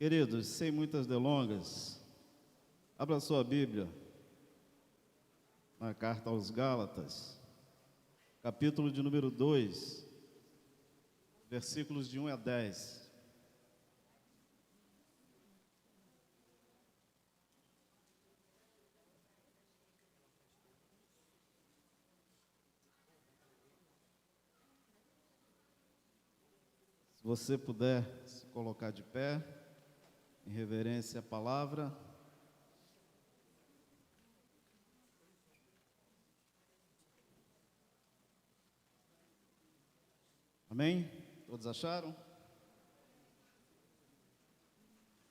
Queridos, sem muitas delongas, abra sua Bíblia na carta aos Gálatas, capítulo de número 2, versículos de 1 a 10. Se você puder se colocar de pé, em reverência à palavra. Amém? Todos acharam?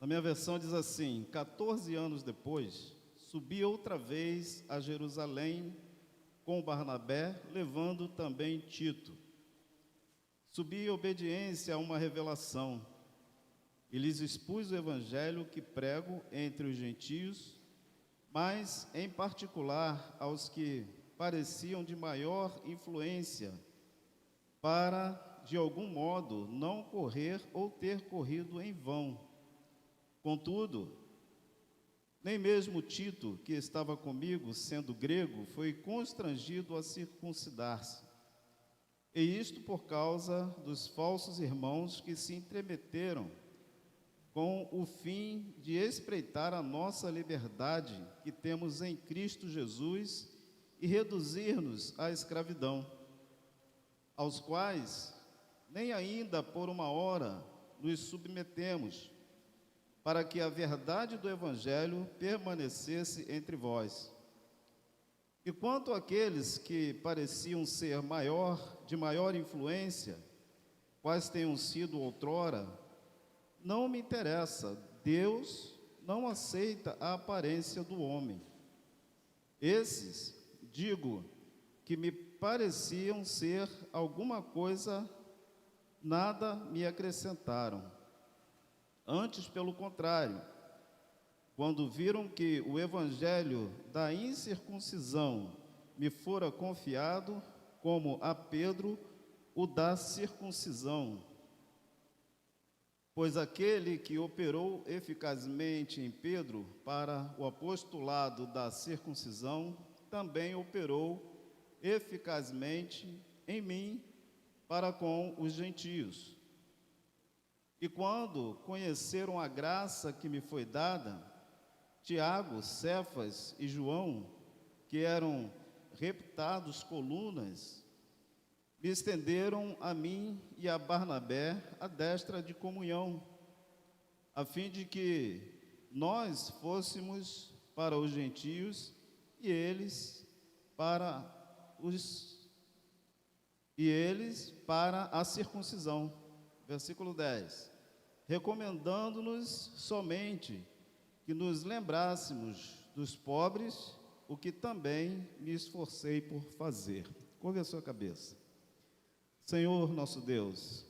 Na minha versão diz assim: 14 anos depois, subi outra vez a Jerusalém com Barnabé, levando também Tito. Subi em obediência a uma revelação, e lhes expus o evangelho que prego entre os gentios, mas em particular aos que pareciam de maior influência, para, de algum modo, não correr ou ter corrido em vão. Contudo, nem mesmo Tito, que estava comigo, sendo grego, foi constrangido a circuncidar-se. E isto por causa dos falsos irmãos que se intrometeram com o fim de espreitar a nossa liberdade que temos em Cristo Jesus e reduzir-nos à escravidão, aos quais nem ainda por uma hora nos submetemos, para que a verdade do Evangelho permanecesse entre vós. E quanto àqueles que pareciam ser de maior influência, quais tenham sido outrora, não me interessa. Deus não aceita a aparência do homem. Esses, digo, que me pareciam ser alguma coisa, nada me acrescentaram. Antes, pelo contrário, quando viram que o evangelho da incircuncisão me fora confiado, como a Pedro o da circuncisão, pois aquele que operou eficazmente em Pedro para o apostolado da circuncisão, também operou eficazmente em mim para com os gentios. E quando conheceram a graça que me foi dada, Tiago, Cefas e João, que eram reputados colunas, me estenderam a mim e a Barnabé a destra de comunhão, a fim de que nós fôssemos para os gentios e eles para a circuncisão. Versículo 10. Recomendando-nos somente que nos lembrássemos dos pobres, o que também me esforcei por fazer. Curve a sua cabeça. Senhor nosso Deus,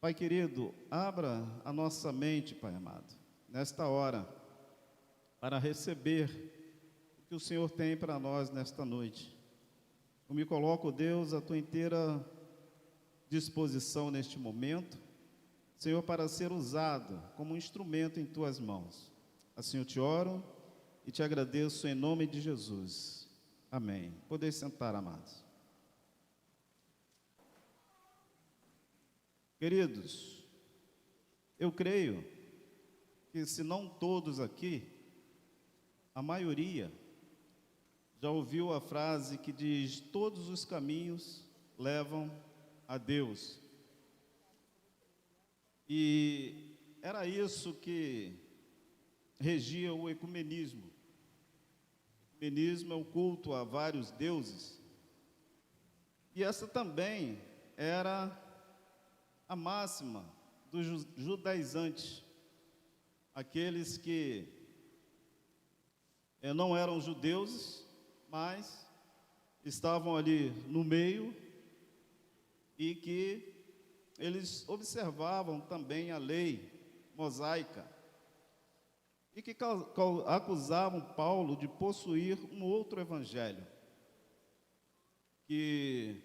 Pai querido, abra a nossa mente, Pai amado, nesta hora, para receber o que o Senhor tem para nós nesta noite. Eu me coloco, Deus, à tua inteira disposição neste momento, Senhor, para ser usado como um instrumento em tuas mãos. Assim eu te oro e te agradeço em nome de Jesus. Amém. Podeis sentar, amados. Queridos, eu creio que, se não todos aqui, a maioria já ouviu a frase que diz: todos os caminhos levam a Deus. E era isso que regia o ecumenismo. O ecumenismo é o culto a vários deuses. E essa também era a máxima dos judaizantes, aqueles que não eram judeus, mas estavam ali no meio e que eles observavam também a lei mosaica e que acusavam Paulo de possuir um outro evangelho, que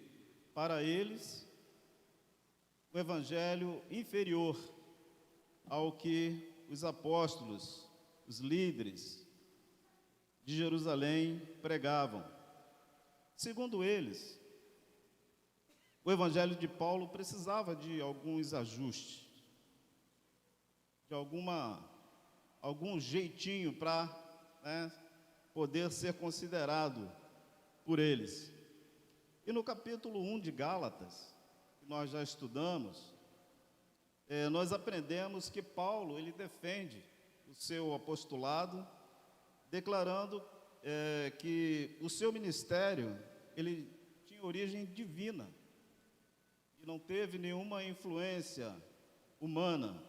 para eles o evangelho inferior ao que os apóstolos, os líderes de Jerusalém pregavam. Segundo eles, o evangelho de Paulo precisava de alguns ajustes, de algum jeitinho para, poder ser considerado por eles. E no capítulo 1 de Gálatas, que nós já estudamos, nós aprendemos que Paulo, ele defende o seu apostolado, declarando que o seu ministério, ele tinha origem divina, e não teve nenhuma influência humana.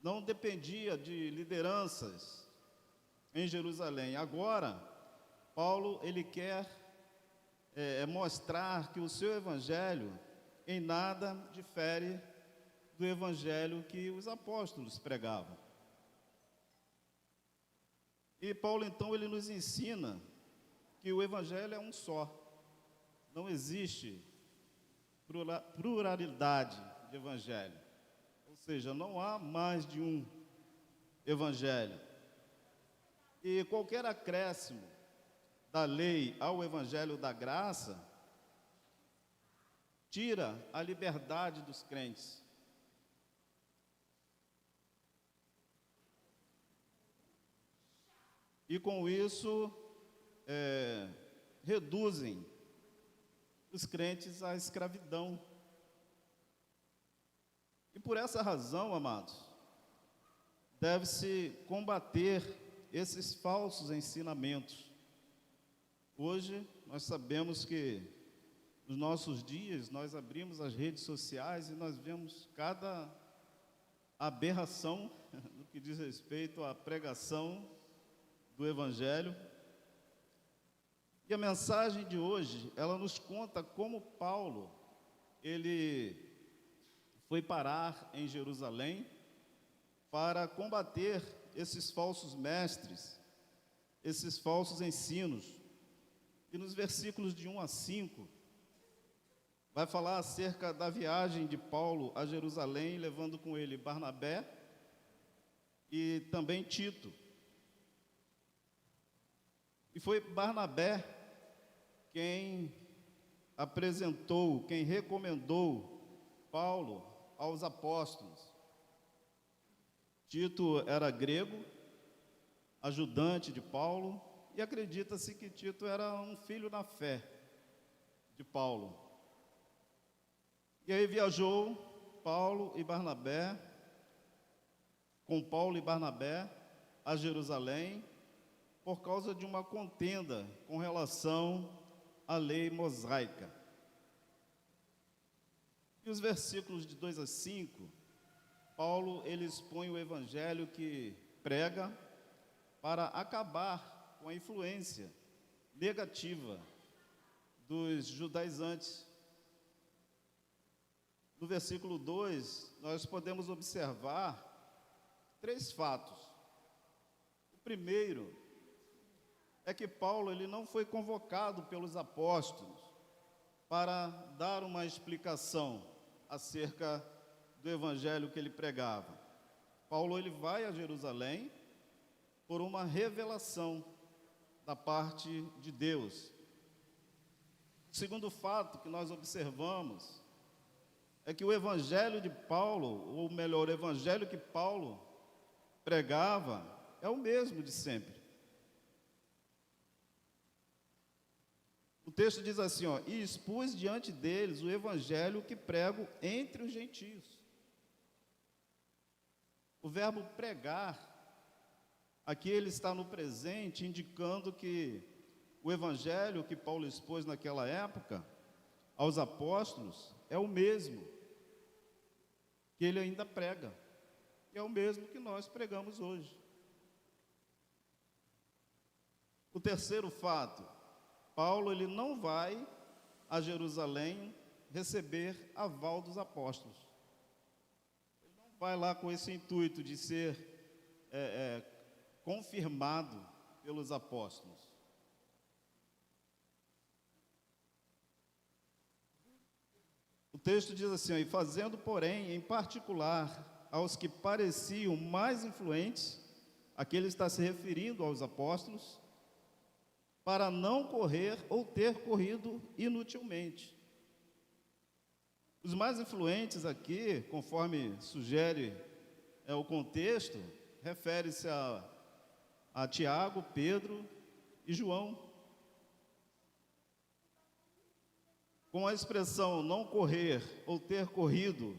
Não dependia de lideranças em Jerusalém. Agora, Paulo, ele quer mostrar que o seu evangelho em nada difere do evangelho que os apóstolos pregavam. E Paulo, então, ele nos ensina que o evangelho é um só. Não existe pluralidade de evangelho. Ou seja, não há mais de um evangelho. E qualquer acréscimo da lei ao evangelho da graça tira a liberdade dos crentes. E com isso, reduzem os crentes à escravidão. E por essa razão, amados, deve-se combater esses falsos ensinamentos. Hoje, nós sabemos que nos nossos dias, nós abrimos as redes sociais e nós vemos cada aberração no que diz respeito à pregação do Evangelho. E a mensagem de hoje, ela nos conta como Paulo, ele foi parar em Jerusalém para combater esses falsos mestres, esses falsos ensinos. E nos versículos de 1 a 5, vai falar acerca da viagem de Paulo a Jerusalém, levando com ele Barnabé e também Tito. E foi Barnabé quem apresentou, quem recomendou Paulo aos apóstolos. Tito era grego, ajudante de Paulo, e acredita-se que Tito era um filho na fé de Paulo. E aí viajou com Paulo e Barnabé a Jerusalém, por causa de uma contenda com relação à lei mosaica. E os versículos de 2 a 5, Paulo, ele expõe o evangelho que prega para acabar com a influência negativa dos judaizantes. No versículo 2, nós podemos observar 3 fatos. O primeiro é que Paulo, ele não foi convocado pelos apóstolos para dar uma explicação acerca do evangelho que ele pregava. Paulo, ele vai a Jerusalém por uma revelação da parte de Deus. O segundo fato que nós observamos é que o evangelho de Paulo, ou melhor, o evangelho que Paulo pregava, é o mesmo de sempre. O texto diz assim, e expus diante deles o evangelho que prego entre os gentios. O verbo pregar, aqui ele está no presente, indicando que o evangelho que Paulo expôs naquela época aos apóstolos é o mesmo que ele ainda prega, é o mesmo que nós pregamos hoje. O terceiro fato, Paulo, ele não vai a Jerusalém receber aval dos apóstolos. Ele não vai lá com esse intuito de ser confirmado pelos apóstolos. O texto diz assim, ó, e fazendo, porém, em particular, aos que pareciam mais influentes, aqui ele está se referindo aos apóstolos, para não correr ou ter corrido inutilmente. Os mais influentes aqui, conforme sugere o contexto, refere-se a Tiago, Pedro e João. Com a expressão não correr ou ter corrido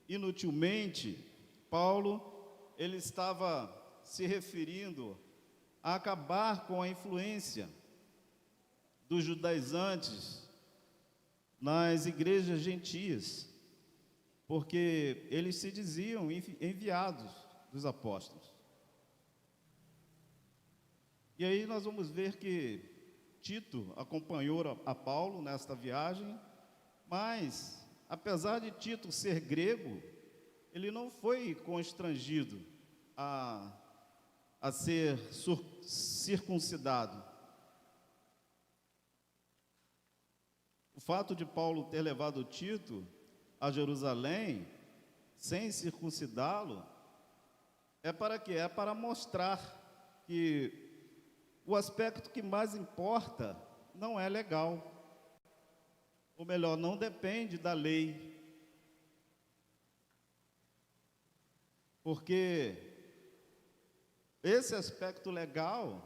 inutilmente, Paulo, ele estava se referindo a acabar com a influência dos judaizantes nas igrejas gentias, porque eles se diziam enviados dos apóstolos. E aí nós vamos ver que Tito acompanhou a Paulo nesta viagem, mas, apesar de Tito ser grego, ele não foi constrangido a ser circuncidado. O fato de Paulo ter levado Tito a Jerusalém sem circuncidá-lo é para quê? É para mostrar que o aspecto que mais importa não é legal, ou melhor, não depende da lei, porque esse aspecto legal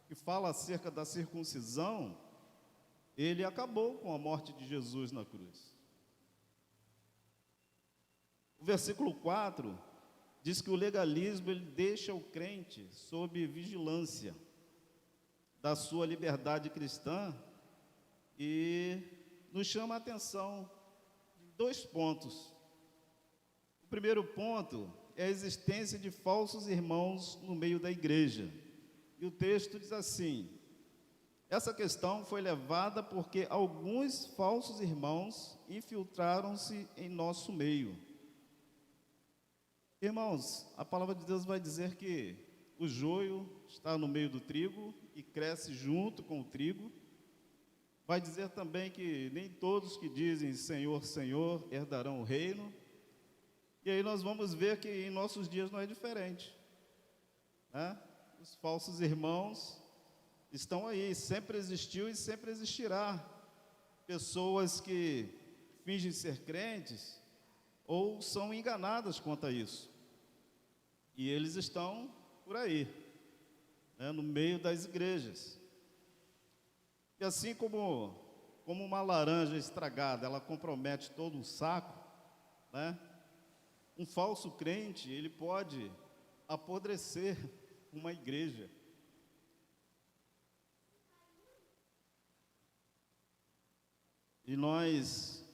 que fala acerca da circuncisão, ele acabou com a morte de Jesus na cruz. O versículo 4 diz que o legalismo ele deixa o crente sob vigilância da sua liberdade cristã e nos chama a atenção em 2 pontos. O primeiro ponto é a existência de falsos irmãos no meio da igreja. E o texto diz assim: essa questão foi levada porque alguns falsos irmãos infiltraram-se em nosso meio. Irmãos, a palavra de Deus vai dizer que o joio está no meio do trigo e cresce junto com o trigo. Vai dizer também que nem todos que dizem Senhor, Senhor herdarão o reino. E aí nós vamos ver que em nossos dias não é diferente, né? Os falsos irmãos estão aí, sempre existiu e sempre existirá. Pessoas que fingem ser crentes ou são enganadas quanto a isso. E eles estão por aí, né, no meio das igrejas. E assim como uma laranja estragada, ela compromete todo um saco, né? Um falso crente, ele pode apodrecer uma igreja. E nós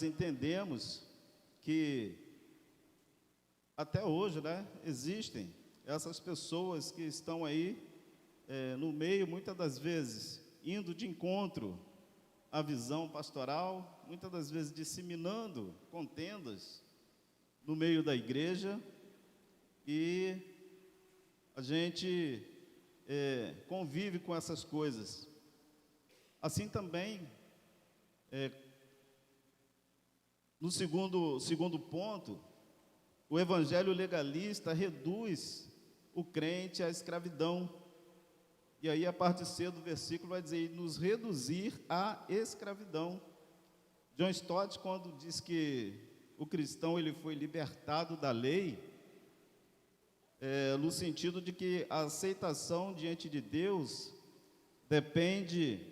entendemos que até hoje, né, existem essas pessoas que estão aí no meio, muitas das vezes, indo de encontro à visão pastoral, muitas das vezes disseminando contendas no meio da igreja, e a gente convive com essas coisas. Assim também, no segundo ponto, o evangelho legalista reduz o crente à escravidão. E aí a parte C do versículo vai dizer, nos reduzir à escravidão. John Stott, quando diz que o cristão ele foi libertado da lei, no sentido de que a aceitação diante de Deus depende,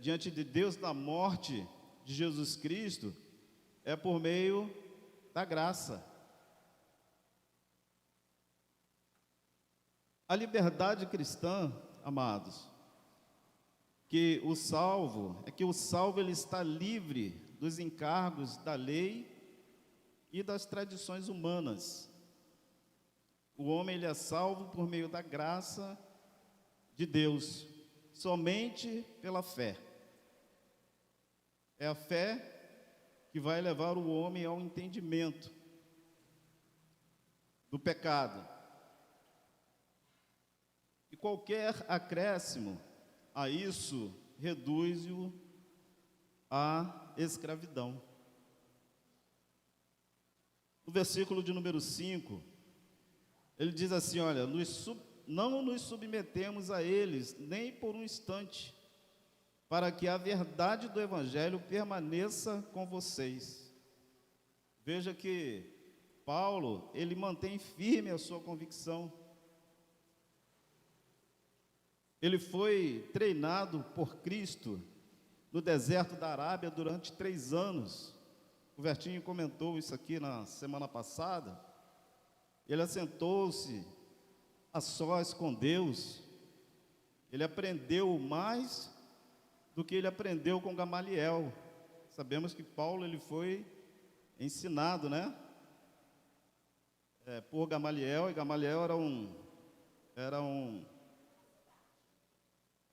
diante de Deus, da morte de Jesus Cristo, é por meio da graça. A liberdade cristã, amados, que o salvo ele está livre dos encargos da lei e das tradições humanas. O homem ele é salvo por meio da graça de Deus, somente pela fé. É a fé que vai levar o homem ao entendimento do pecado. E qualquer acréscimo a isso reduz-o à escravidão. No versículo de número 5, ele diz assim, olha, não nos submetemos a eles, nem por um instante, para que a verdade do Evangelho permaneça com vocês. Veja que Paulo, ele mantém firme a sua convicção. Ele foi treinado por Cristo no deserto da Arábia durante 3 anos. O Vertinho comentou isso aqui na semana passada. Ele assentou-se a sós com Deus. Ele aprendeu mais do que ele aprendeu com Gamaliel. Sabemos que Paulo ele foi ensinado, né? Por Gamaliel, e Gamaliel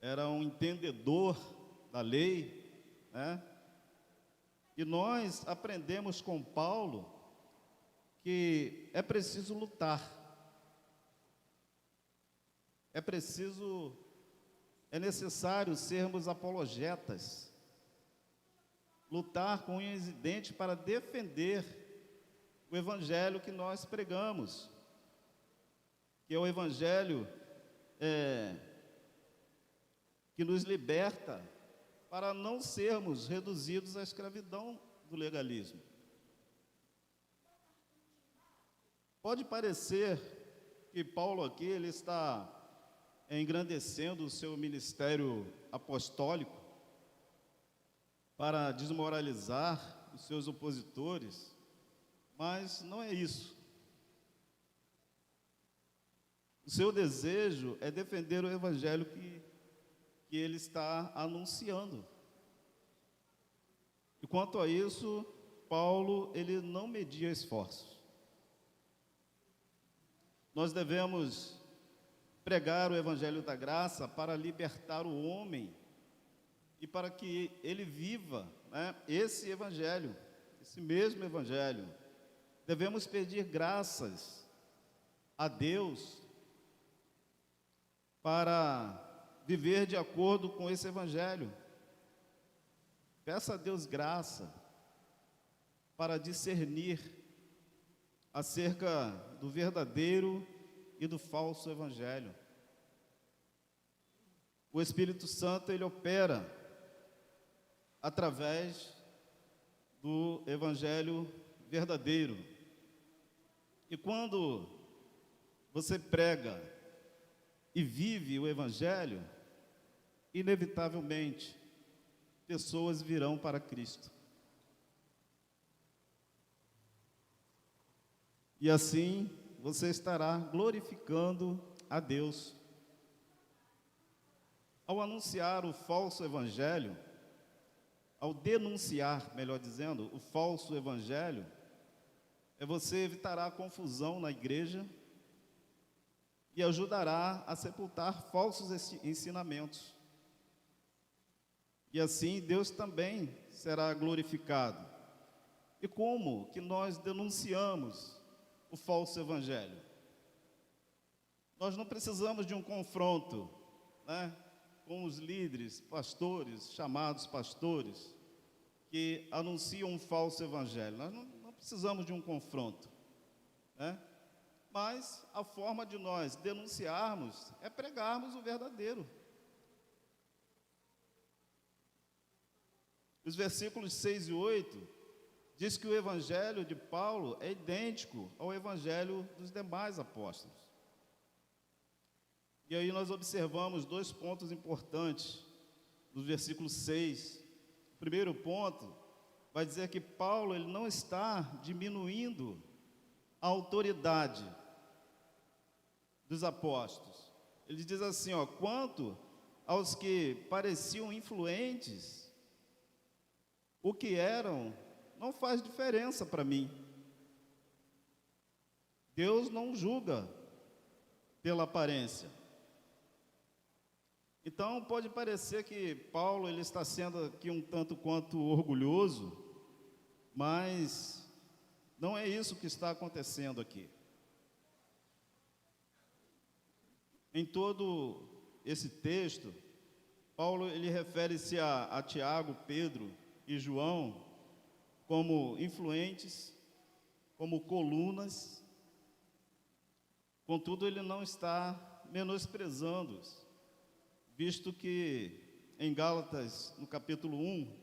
era um entendedor da lei, né? E nós aprendemos com Paulo que é preciso lutar, é necessário sermos apologetas, lutar com unhas e dentes para defender o Evangelho que nós pregamos, que é o Evangelho que nos liberta para não sermos reduzidos à escravidão do legalismo. Pode parecer que Paulo aqui ele está engrandecendo o seu ministério apostólico para desmoralizar os seus opositores, mas não é isso. O seu desejo é defender o Evangelho que ele está anunciando. E quanto a isso, Paulo, ele não media esforços. Nós devemos pregar o Evangelho da graça para libertar o homem e para que ele viva, né, esse Evangelho, esse mesmo Evangelho. Devemos pedir graças a Deus para viver de acordo com esse Evangelho. Peça a Deus graça para discernir acerca do verdadeiro e do falso Evangelho. O Espírito Santo, ele opera através do Evangelho verdadeiro. E quando você prega e vive o Evangelho, inevitavelmente, pessoas virão para Cristo. E assim, você estará glorificando a Deus. Ao anunciar o falso evangelho, ao denunciar, melhor dizendo, o falso evangelho, você evitará a confusão na igreja e ajudará a sepultar falsos ensinamentos. E assim Deus também será glorificado. E como que nós denunciamos o falso evangelho? Nós não precisamos de um confronto, né, com os líderes, pastores, chamados pastores, que anunciam um falso evangelho. Nós não precisamos de um confronto, né? Mas a forma de nós denunciarmos é pregarmos o verdadeiro. Os versículos 6 e 8 diz que o evangelho de Paulo é idêntico ao evangelho dos demais apóstolos. E aí nós observamos 2 pontos importantes no versículo 6. O primeiro ponto vai dizer que Paulo ele não está diminuindo a autoridade dos apóstolos. Ele diz assim, quanto aos que pareciam influentes, o que eram não faz diferença para mim. Deus não julga pela aparência. Então pode parecer que Paulo ele está sendo aqui um tanto quanto orgulhoso, mas não é isso que está acontecendo aqui. Em todo esse texto, Paulo ele refere-se a Tiago, Pedro e João como influentes, como colunas. Contudo, ele não está menosprezando-os, visto que em Gálatas, no capítulo 1,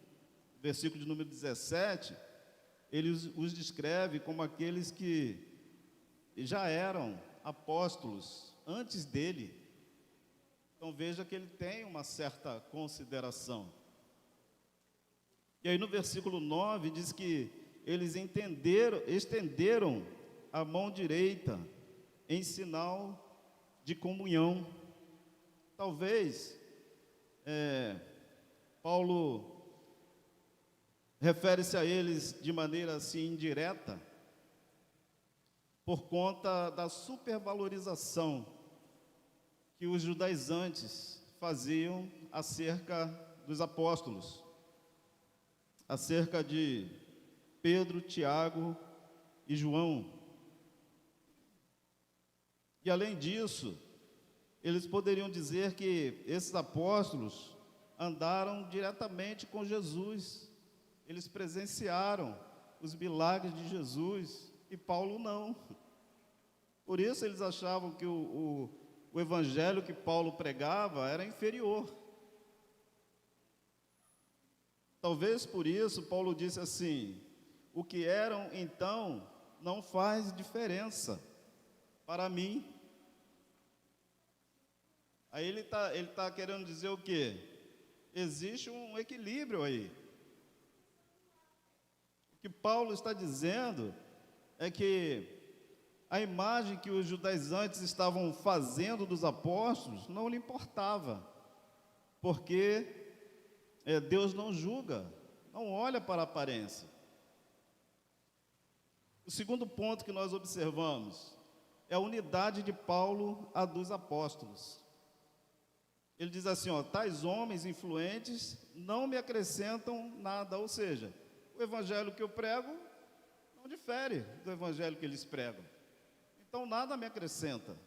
versículo de número 17, ele os descreve como aqueles que já eram apóstolos antes dele. Então veja que ele tem uma certa consideração. E aí no versículo 9 diz que eles estenderam a mão direita em sinal de comunhão. Talvez Paulo refere-se a eles de maneira assim indireta, por conta da supervalorização que os judaizantes faziam acerca dos apóstolos, acerca de Pedro, Tiago e João. E além disso, eles poderiam dizer que esses apóstolos andaram diretamente com Jesus, eles presenciaram os milagres de Jesus, e Paulo não. Por isso eles achavam que o evangelho que Paulo pregava era inferior. Talvez por isso Paulo disse assim: o que eram então não faz diferença para mim. Aí ele tá querendo dizer o quê? Existe um equilíbrio aí. O que Paulo está dizendo é que a imagem que os judaizantes estavam fazendo dos apóstolos não lhe importava, porque Deus não julga, não olha para a aparência. O segundo ponto que nós observamos é a unidade de Paulo a dos apóstolos. Ele diz assim, tais homens influentes não me acrescentam nada, ou seja, o evangelho que eu prego não difere do evangelho que eles pregam. Então nada me acrescenta.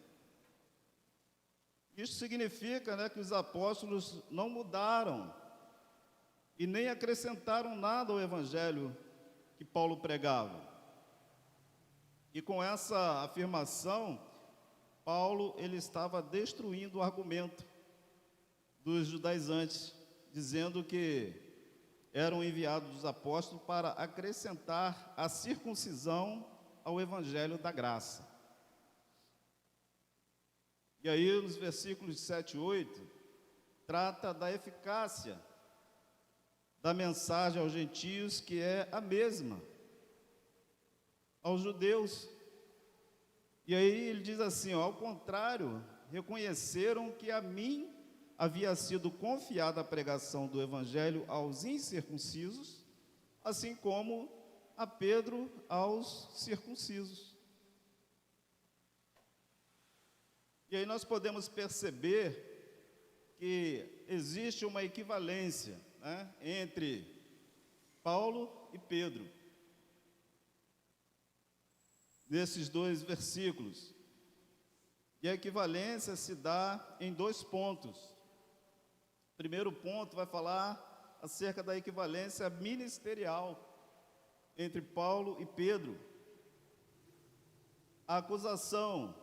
Isso significa, que os apóstolos não mudaram e nem acrescentaram nada ao evangelho que Paulo pregava. E com essa afirmação, Paulo ele estava destruindo o argumento dos judaizantes, dizendo que eram enviados os apóstolos para acrescentar a circuncisão ao evangelho da graça. E aí, nos versículos 7 e 8, trata da eficácia da mensagem aos gentios, que é a mesma aos judeus. E aí ele diz assim, ao contrário, reconheceram que a mim havia sido confiada a pregação do evangelho aos incircuncisos, assim como a Pedro aos circuncisos. E aí nós podemos perceber que existe uma equivalência, entre Paulo e Pedro, nesses dois versículos. E a equivalência se dá em 2 pontos. O primeiro ponto vai falar acerca da equivalência ministerial entre Paulo e Pedro. A acusação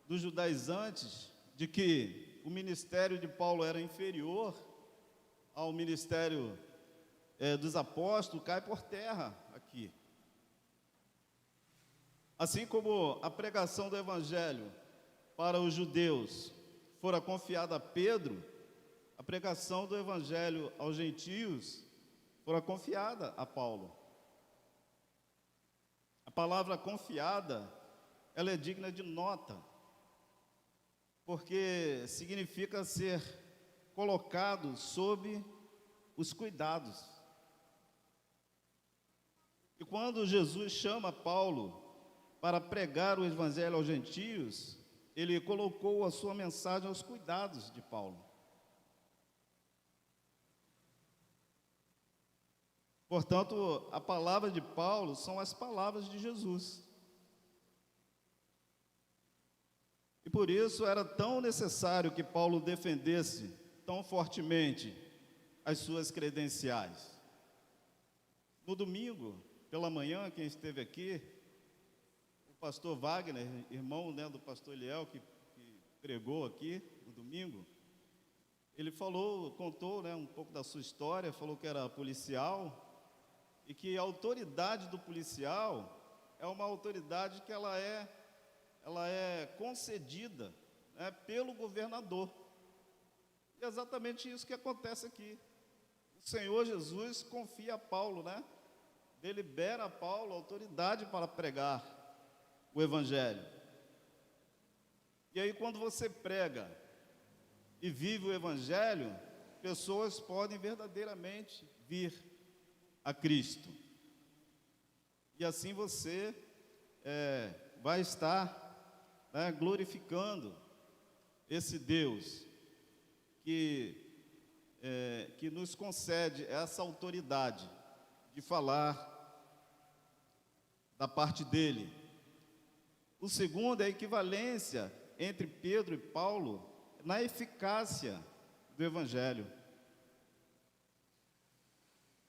dos judaizantes de que o ministério de Paulo era inferior ao ministério dos apóstolos cai por terra aqui. Assim como a pregação do evangelho para os judeus fora confiada a Pedro, a pregação do evangelho aos gentios fora confiada a Paulo. A palavra confiada, ela é digna de nota, porque significa ser colocado sob os cuidados. E quando Jesus chama Paulo para pregar o evangelho aos gentios, ele colocou a sua mensagem aos cuidados de Paulo. Portanto, a palavra de Paulo são as palavras de Jesus. E por isso era tão necessário que Paulo defendesse tão fortemente as suas credenciais. No domingo, pela manhã, quem esteve aqui, o pastor Wagner, irmão, né, do pastor Eliel, que pregou aqui no domingo, ele contou, né, um pouco da sua história, falou que era policial, e que a autoridade do policial é uma autoridade que ela é concedida, né, pelo governador. E é exatamente isso que acontece aqui. O Senhor Jesus confia a Paulo, né? Delibera a Paulo autoridade para pregar o Evangelho. E aí, quando você prega e vive o Evangelho, pessoas podem verdadeiramente vir a Cristo. E assim você vai estar, né, glorificando esse Deus que nos concede essa autoridade de falar da parte dele. O segundo é a equivalência entre Pedro e Paulo na eficácia do Evangelho.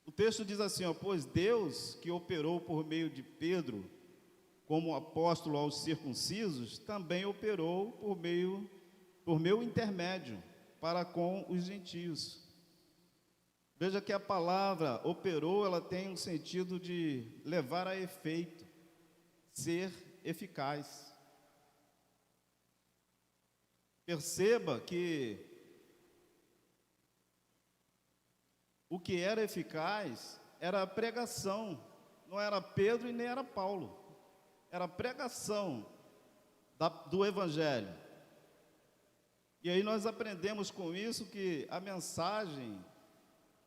O texto diz assim, pois Deus, que operou por meio de Pedro como apóstolo aos circuncisos, também operou por meu intermédio para com os gentios. Veja que a palavra operou, ela tem um sentido de levar a efeito, ser eficaz. Perceba que o que era eficaz era a pregação, não era Pedro e nem era Paulo, era a pregação do Evangelho. E aí nós aprendemos com isso que a mensagem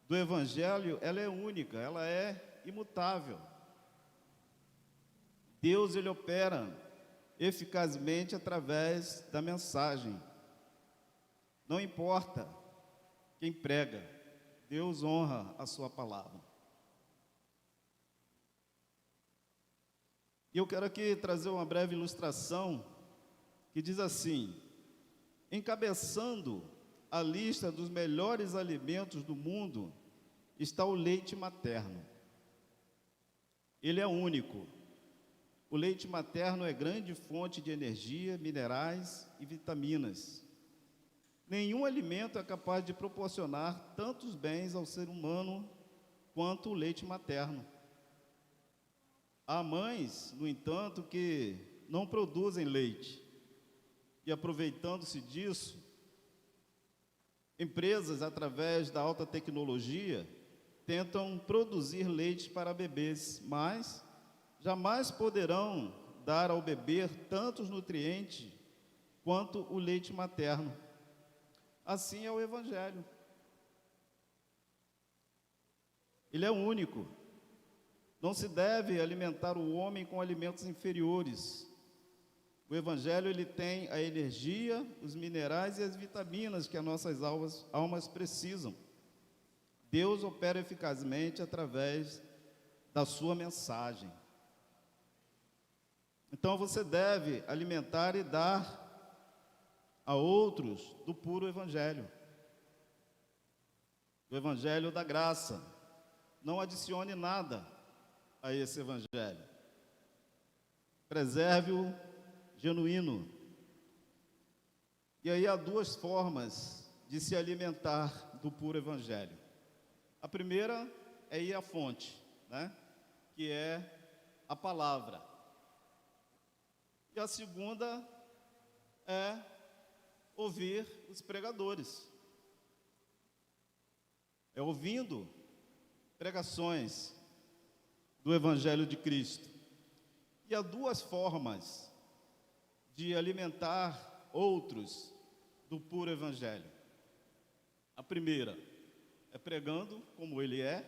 do Evangelho, ela é única, ela é imutável. Deus, ele opera eficazmente através da mensagem. Não importa quem prega, Deus honra a sua palavra. E eu quero aqui trazer uma breve ilustração que diz assim: encabeçando a lista dos melhores alimentos do mundo está o leite materno. Ele é único. O leite materno é grande fonte de energia, minerais e vitaminas. Nenhum alimento é capaz de proporcionar tantos bens ao ser humano quanto o leite materno. Há mães, no entanto, que não produzem leite. E aproveitando-se disso, empresas, através da alta tecnologia, tentam produzir leite para bebês, mas jamais poderão dar ao bebê tantos nutrientes quanto o leite materno. Assim é o Evangelho. Ele é único. Não se deve alimentar o homem com alimentos inferiores. O Evangelho, ele tem a energia, os minerais e as vitaminas que as nossas almas precisam. Deus opera eficazmente através da sua mensagem. Então você deve alimentar e dar a outros do puro Evangelho, do Evangelho da graça. Não adicione nada a esse Evangelho. Preserve-o genuíno. E aí há duas formas de se alimentar do puro Evangelho. A primeira é ir à fonte, né? Que é a palavra. E a segunda é ouvir os pregadores. É ouvindo pregações do Evangelho de Cristo. E há duas formas de alimentar outros do puro Evangelho. A primeira é pregando como ele é,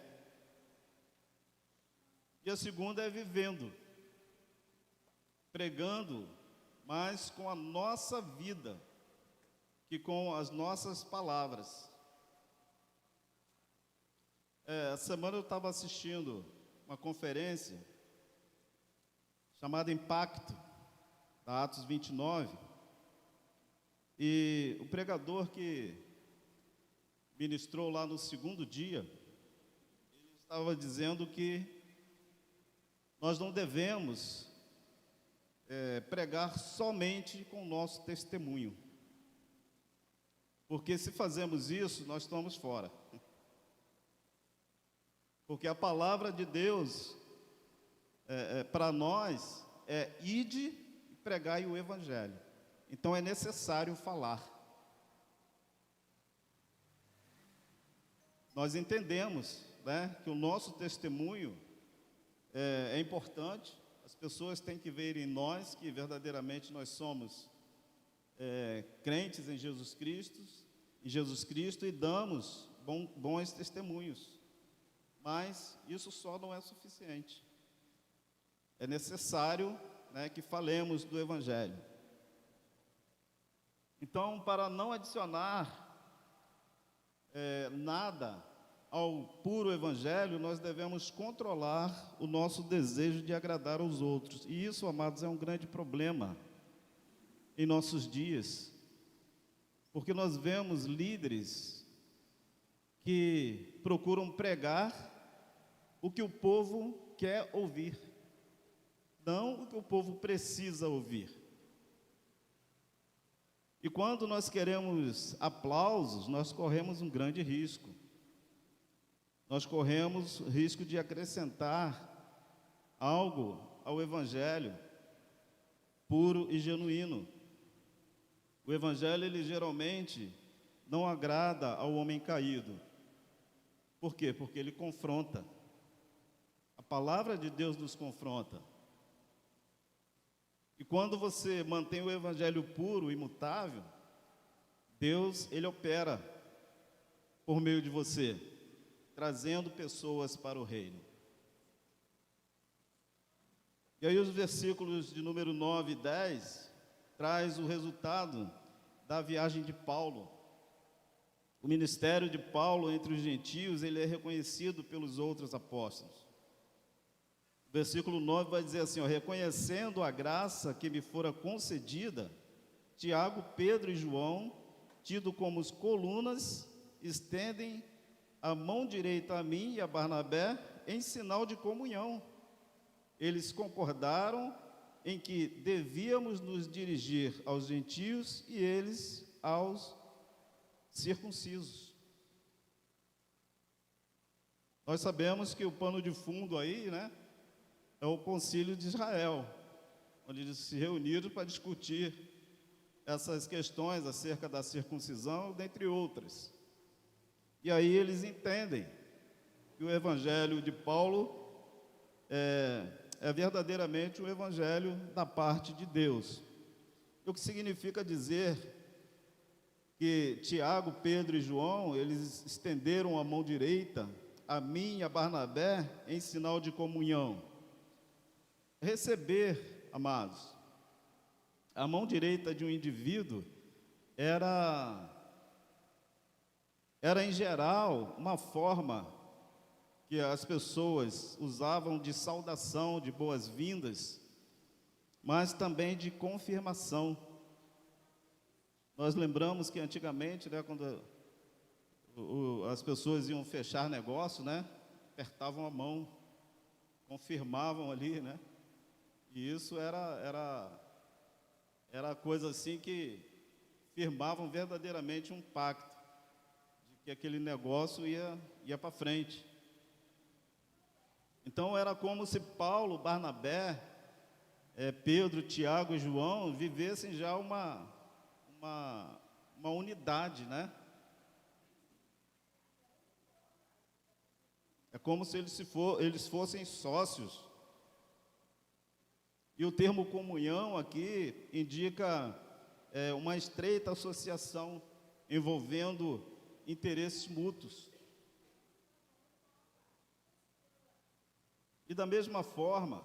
e a segunda é vivendo, pregando, mas com a nossa vida, que com as nossas palavras. Essa semana eu estava assistindo uma conferência chamada Impacto, da Atos 29, e o pregador que ministrou lá no segundo dia, ele estava dizendo que nós não devemos pregar somente com o nosso testemunho, porque se fazemos isso, nós estamos fora. Porque a palavra de Deus, para nós, é ide e pregai o Evangelho. Então é necessário falar. Nós entendemos, né, que o nosso testemunho é importante. As pessoas têm que ver em nós que verdadeiramente nós somos crentes em Jesus Cristo e damos bons testemunhos. Mas isso só não é suficiente. É necessário, né, que falemos do Evangelho. Então, para não adicionar nada ao puro Evangelho, nós devemos controlar o nosso desejo de agradar aos outros. E isso, amados, é um grande problema em nossos dias, porque nós vemos líderes que procuram pregar o que o povo quer ouvir, não o que o povo precisa ouvir. E quando nós queremos aplausos, nós corremos um grande risco. Nós corremos risco de acrescentar algo ao Evangelho puro e genuíno. O Evangelho, ele geralmente não agrada ao homem caído. Por quê? Porque ele confronta. A palavra de Deus nos confronta. E quando você mantém o Evangelho puro e imutável, Deus, ele opera por meio de você, trazendo pessoas para o reino. E aí os versículos de número 9 e 10 traz o resultado da viagem de Paulo. O ministério de Paulo entre os gentios, ele é reconhecido pelos outros apóstolos. O versículo 9 vai dizer assim, reconhecendo a graça que me fora concedida, Tiago, Pedro e João, tido como os colunas, estendem a mão direita a mim e a Barnabé em sinal de comunhão. Eles concordaram em que devíamos nos dirigir aos gentios e eles aos circuncisos. Nós sabemos que o pano de fundo aí, né, é o Concílio de Israel, onde eles se reuniram para discutir essas questões acerca da circuncisão, dentre outras. E aí eles entendem que o Evangelho de Paulo é verdadeiramente o Evangelho da parte de Deus. O que significa dizer que Tiago, Pedro e João, eles estenderam a mão direita a mim e a Barnabé em sinal de comunhão. Receber, amados, a mão direita de um indivíduo era em geral uma forma que as pessoas usavam de saudação, de boas-vindas, mas também de confirmação. Nós lembramos que antigamente, né, quando as pessoas iam fechar negócio, né, apertavam a mão, confirmavam ali, né, e isso era coisa assim que firmavam verdadeiramente um pacto de que aquele negócio ia para frente. Então era como se Paulo, Barnabé, Pedro, Tiago e João vivessem já uma unidade, né? É como se eles fossem sócios. E o termo comunhão aqui indica uma estreita associação envolvendo interesses mútuos. E da mesma forma,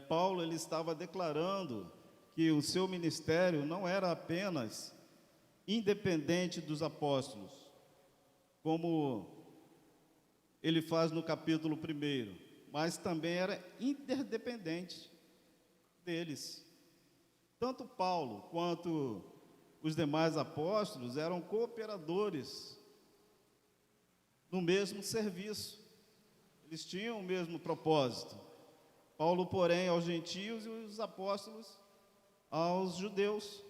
Paulo ele estava declarando que o seu ministério não era apenas independente dos apóstolos, como ele faz no capítulo 1, mas também era interdependente deles. Tanto Paulo quanto os demais apóstolos eram cooperadores no mesmo serviço. Eles tinham o mesmo propósito. Paulo, porém, aos gentios e os apóstolos aos judeus.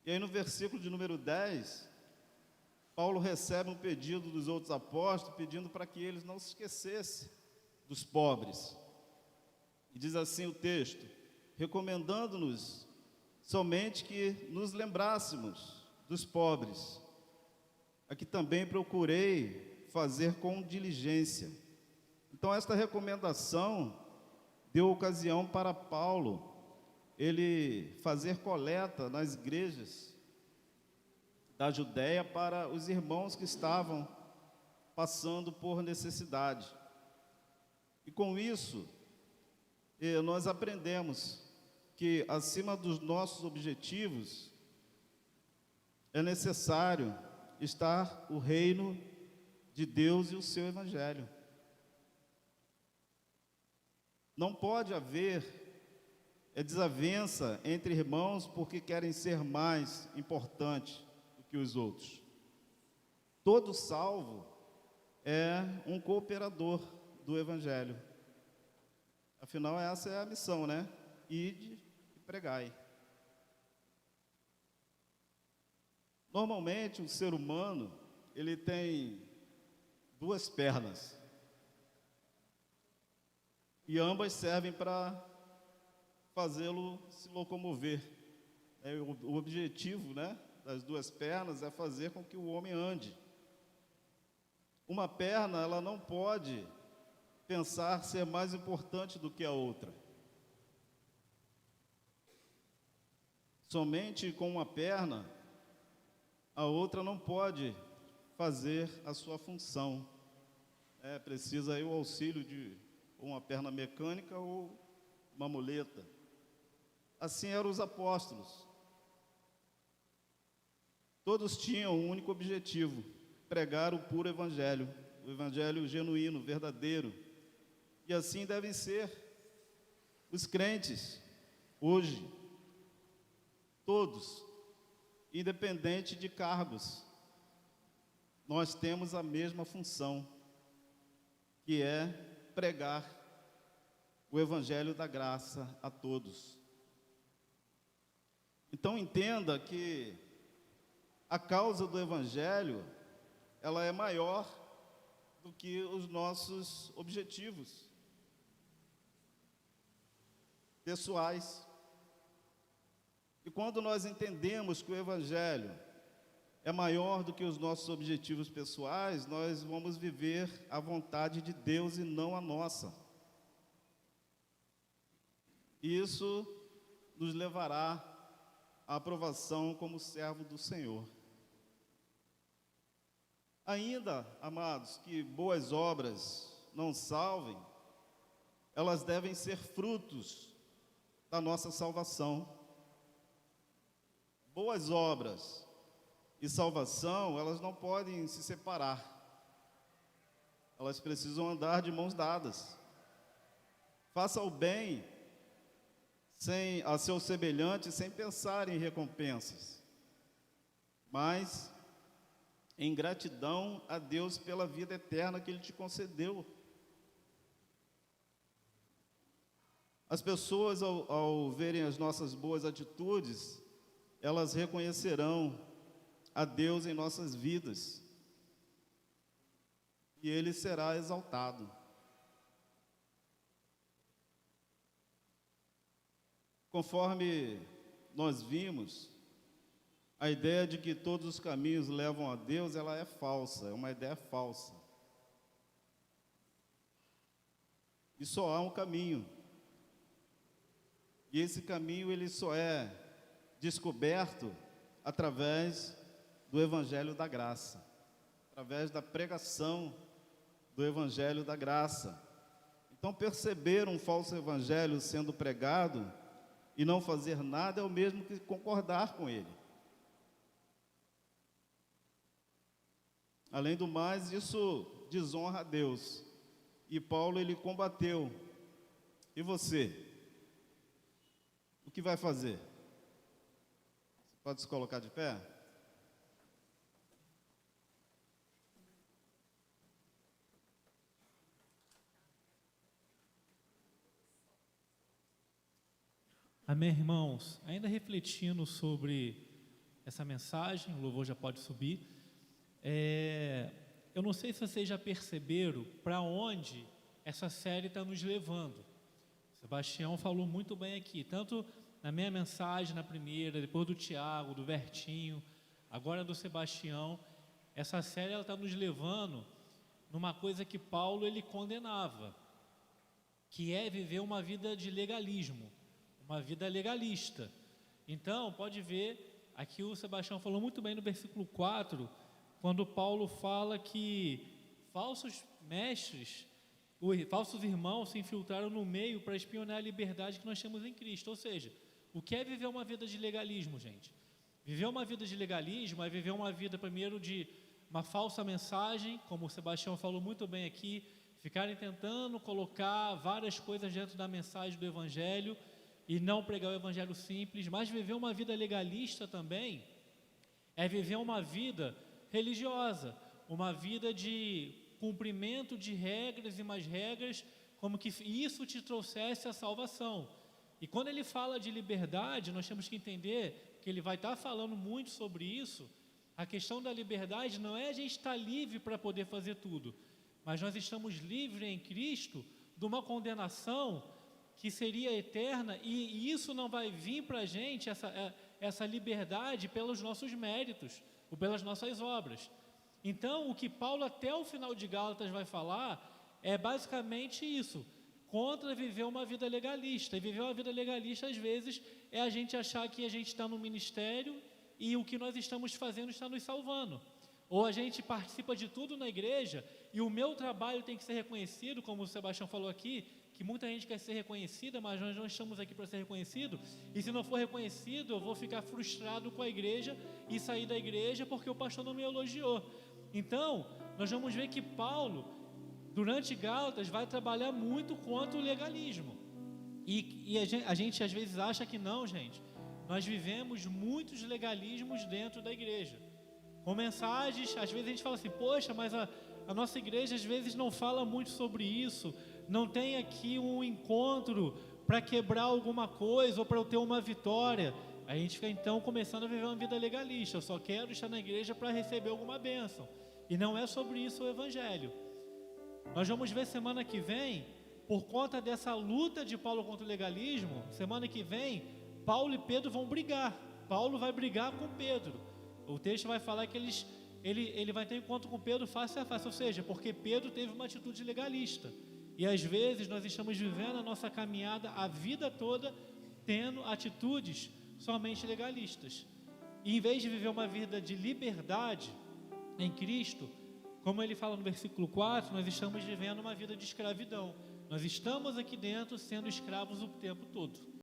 E aí no versículo de número 10, Paulo recebe um pedido dos outros apóstolos, pedindo para que eles não se esquecessem dos pobres. E diz assim o texto: recomendando-nos somente que nos lembrássemos dos pobres, a que também procurei fazer com diligência. Então esta recomendação deu ocasião para Paulo ele fazer coleta nas igrejas da Judéia para os irmãos que estavam passando por necessidade. E com isso, nós aprendemos que acima dos nossos objetivos é necessário estar o reino de Deus e o seu evangelho. Não pode haver desavença entre irmãos porque querem ser mais importantes do que os outros. Todo salvo é um cooperador do evangelho. Afinal, essa é a missão, né? Ide e pregai. Normalmente, o ser humano, ele tem duas pernas. E ambas servem para fazê-lo se locomover. O objetivo, né, das duas pernas é fazer com que o homem ande. Uma perna, ela não pode pensar ser mais importante do que a outra. Somente com uma perna, a outra não pode fazer a sua função. Precisa aí o auxílio de uma perna mecânica ou uma muleta. Assim eram os apóstolos. Todos tinham um único objetivo: pregar o puro evangelho, o evangelho genuíno, verdadeiro. E assim devem ser os crentes hoje, todos, independente de cargos. Nós temos a mesma função, que é pregar o evangelho da graça a todos. Então entenda que a causa do evangelho, ela é maior do que os nossos objetivos pessoais. E quando nós entendemos que o evangelho é maior do que os nossos objetivos pessoais, nós vamos viver a vontade de Deus e não a nossa. E isso nos levará à aprovação como servo do Senhor. Ainda, amados, que boas obras não salvem, elas devem ser frutos da nossa salvação. Boas obras e salvação, elas não podem se separar. Elas precisam andar de mãos dadas. Faça o bem a seu semelhante, sem pensar em recompensas, mas em gratidão a Deus pela vida eterna que Ele te concedeu. As pessoas, ao verem as nossas boas atitudes, elas reconhecerão a Deus em nossas vidas, e Ele será exaltado. Conforme nós vimos, a ideia de que todos os caminhos levam a Deus, ela é falsa, é uma ideia falsa. E só há um caminho. E esse caminho, ele só é descoberto através do Evangelho da Graça, através da pregação do Evangelho da Graça. Então, perceber um falso evangelho sendo pregado e não fazer nada é o mesmo que concordar com ele. Além do mais, isso desonra a Deus. E Paulo, ele combateu. E você? O que vai fazer? Você pode se colocar de pé? Amém, irmãos? Ainda refletindo sobre essa mensagem, o louvor já pode subir. Eu não sei se vocês já perceberam para onde essa série está nos levando. O Sebastião falou muito bem aqui, tanto na minha mensagem, na primeira, depois do Tiago, do Vertinho, agora do Sebastião. Essa série está nos levando numa coisa que Paulo ele condenava, que é viver uma vida de legalismo, uma vida legalista. Então, pode ver, aqui o Sebastião falou muito bem no versículo 4, quando Paulo fala que falsos mestres, falsos irmãos se infiltraram no meio para espionar a liberdade que nós temos em Cristo. Ou seja, o que é viver uma vida de legalismo, gente? Viver uma vida de legalismo é viver uma vida, primeiro, de uma falsa mensagem, como o Sebastião falou muito bem aqui, ficarem tentando colocar várias coisas dentro da mensagem do Evangelho e não pregar o Evangelho simples. Mas viver uma vida legalista também é viver uma vida religiosa, uma vida de cumprimento de regras e mais regras, como que isso te trouxesse a salvação. E quando ele fala de liberdade, nós temos que entender que ele vai estar falando muito sobre isso. A questão da liberdade não é a gente estar livre para poder fazer tudo, mas nós estamos livres em Cristo de uma condenação que seria eterna, e isso não vai vir para a gente, essa liberdade, pelos nossos méritos ou pelas nossas obras. Então, o que Paulo até o final de Gálatas vai falar é basicamente isso, contra viver uma vida legalista. E viver uma vida legalista, às vezes, é a gente achar que a gente está no ministério e o que nós estamos fazendo está nos salvando. Ou a gente participa de tudo na igreja e o meu trabalho tem que ser reconhecido, como o Sebastião falou aqui, que muita gente quer ser reconhecida, mas nós não estamos aqui para ser reconhecido, e se não for reconhecido, eu vou ficar frustrado com a igreja e sair da igreja porque o pastor não me elogiou. Então, nós vamos ver que Paulo, durante Gálatas, vai trabalhar muito contra o legalismo. E a gente às vezes acha que não, gente. Nós vivemos muitos legalismos dentro da igreja. Com mensagens, às vezes a gente fala assim, poxa, mas a nossa igreja às vezes não fala muito sobre isso, não tem aqui um encontro para quebrar alguma coisa ou para eu ter uma vitória. A gente fica então começando a viver uma vida legalista, eu só quero estar na igreja para receber alguma bênção. E não é sobre isso o Evangelho. Nós vamos ver semana que vem, por conta dessa luta de Paulo contra o legalismo, semana que vem, Paulo e Pedro vão brigar. Paulo vai brigar com Pedro. O texto vai falar que ele vai ter encontro com Pedro face a face, ou seja, porque Pedro teve uma atitude legalista. E às vezes nós estamos vivendo a nossa caminhada a vida toda tendo atitudes somente legalistas. E em vez de viver uma vida de liberdade em Cristo, como ele fala no versículo 4, nós estamos vivendo uma vida de escravidão. Nós estamos aqui dentro sendo escravos o tempo todo.